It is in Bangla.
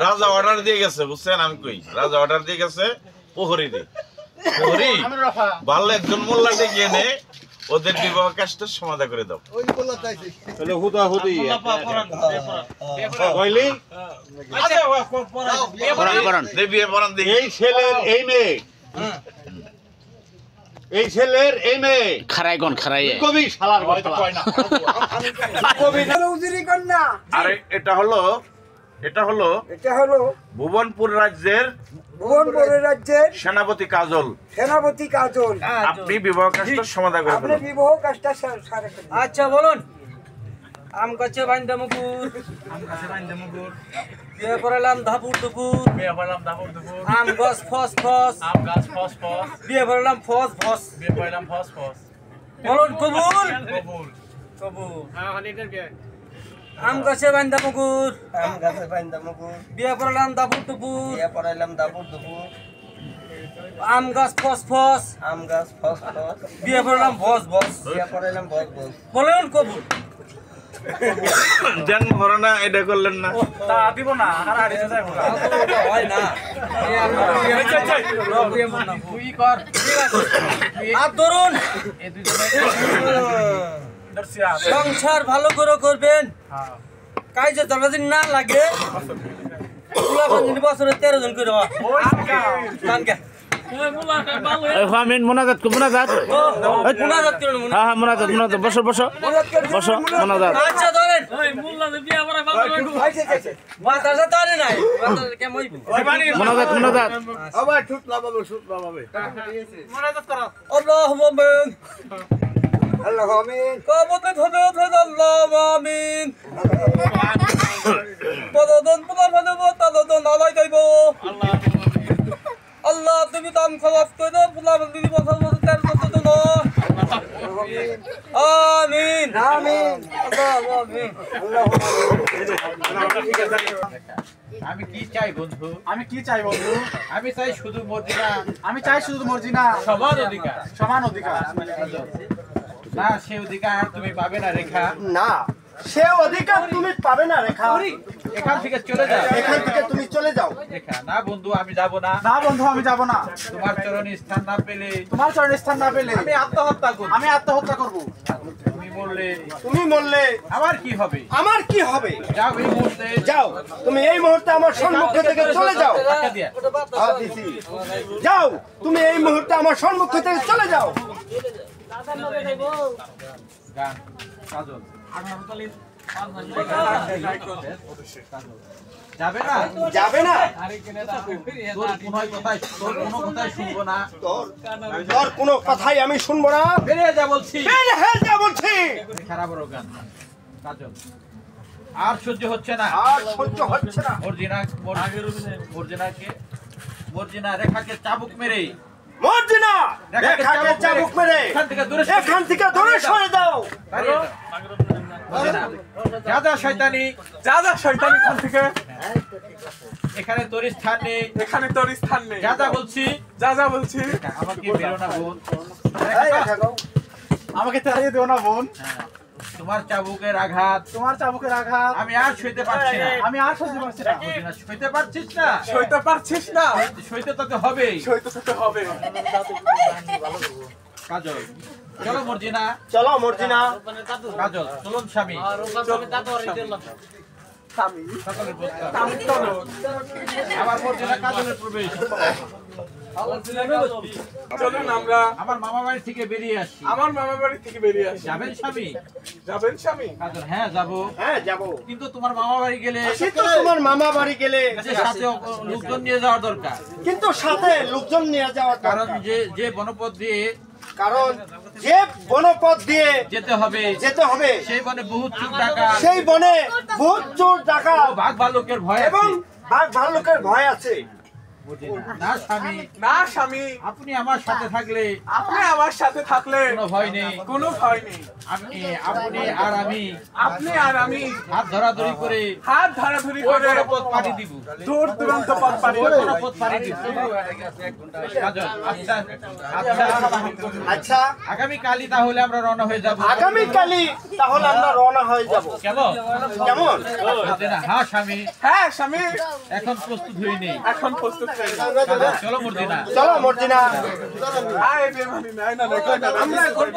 রাজা অর্ডার দিয়ে গেছে, বুঝছেন? আমি কই রাজা অর্ডার দিয়ে গেছে প্রহরী ভালো একজন মোল্লা ডেকে এনে ওদের বিবাহ কাজটা সমাধা করে দাও। এই ছেলের এই মেয়ে খারাই কোন খারাই কবি শালার আরে এটা হলো ভুবনপুর রাজ্যের সেনাপতি কাজল। আপনি বিবাহ কাজটা সমাধা করে দেন। আচ্ছা বলুন। আম গাছে বাইন্দা মুকুর, বিয়ে পড়ালাম ধাপুর দুপুর, আম গাছ ফস ফস, বিয়ে পড়ালাম ফস ফস, বলুন কবুল। আম গাছে বাইন্দা মুকুর, বিয়ে পড়ালাম ধাপুর দুপুর, আম গাছ ফস ফস, বিয়ে পড়ালাম ভস ভস, বলুন কবুল। জন্ম ঘটনা এটা করলেন না, তা দিব না আর আড়িতে যাইবো না, হয় না। তুই কর, ঠিক আছে। আর ধরুন সংসার ভালো করে করবেন, কাজে যতদিন না লাগে বছরে 13 জন করে মোনাজাত মোনাজাত হ্যাঁ হ্যাঁ মোনাজাত মোনাজাত বসো বসো বসো মোনাজাত। আচ্ছা ধরেন মোনাজাত মোনাজাত আল্লাহ তুমি দাম খলাস করে দাও, ফুলা দিদি বছর বছর 13 বছর তো আমিন আমিন আমিন। আমি কি চাই বন্ধু? আমি চাই শুধু মর্জিনা, সমান অধিকার। না সে অধিকার তুমি পাবে না রেখা, না সে অধিকার তুমি পাবে না রেখা। এখান থেকে চলে যাও, এখান থেকে তুমি চলে যাও রেখা। না বন্ধু আমি যাব না, তোমার চরণে স্থান না পেলে আমি আত্মহত্যা করব। তুমি মরলে আমার কি হবে? যাও এই মুহূর্তে, তুমি এই মুহূর্তে আমার সম্মুখ থেকে চলে যাও। যাও তুমি এই মুহূর্তে আমার সম্মুখ থেকে চলে যাও। গান কাজল যাবে না তোর কোনো কথাই শুনবো না, তোর কোনো কথাই আমি শুনবো না। বেরিয়ে যা বলছি, খারাপ গান কাজল আর সহ্য হচ্ছে না, মর্জিনা রেখাকে চাবুক মেরে এখান থেকে দূরে সরে দাও। যা শয়তানি খান থেকে, এখানে তোর স্থান নেই, যা বলছি আমাকে বেরো না বোন, আমাকে তাড়িয়ে দিও না বোন। তোমার চাবুকের আঘাত আমি আর সইতে পারছি না, সইতে পারছিস না, সইতে তোকে হবে। কাজল চলো মর্জিনা, কাজল চলুন স্বামী, আবার মর্জিনা কাজলের প্রবেশ। চলুন আমরা আমার মামা বাড়ি থেকে বেরিয়ে আসি। যাবেন স্বামী? কাজল হ্যাঁ যাবো, কিন্তু তোমার মামা বাড়ি গেলে সাথে লোকজন নিয়ে যাওয়ার দরকার, কারণ যে বনপথ দিয়ে যেতে হবে সেই বনে বহুত চোর ডাকাত, বাঘ ভাল্লুকের ভয় আছে। না স্বামী, না স্বামী, আপনি আমার সাথে থাকলে আপনি আমার সাথে থাকলে কোনো ভয় নেই। কোনো ভয় নেই। আপনি আর আমি আপনি আর আমি হাত ধরাধরি করে হাত ধরাধরি করে ওই পথ পাড়ি দিব। দূর দূরান্ত পথ পাড়ি ওই দেব। পথ পাড়ি দিব। কাজল, আচ্ছা আচ্ছা আগামীকালই তাহলে আমরা রওনা হয়ে যাব। আগামীকালই তাহলে আমরা রওনা হয়ে যাব। কেমন? কেমন? মর্জিনা, হ্যাঁ স্বামী, হ্যাঁ স্বামী, এখন প্রস্তুত হই নেই। এখন প্রস্তুত হয়ে যাও। চলো মর্জিনা। চলো মর্জিনা। আয় বেমানি নাই না না কই না আমরা করব।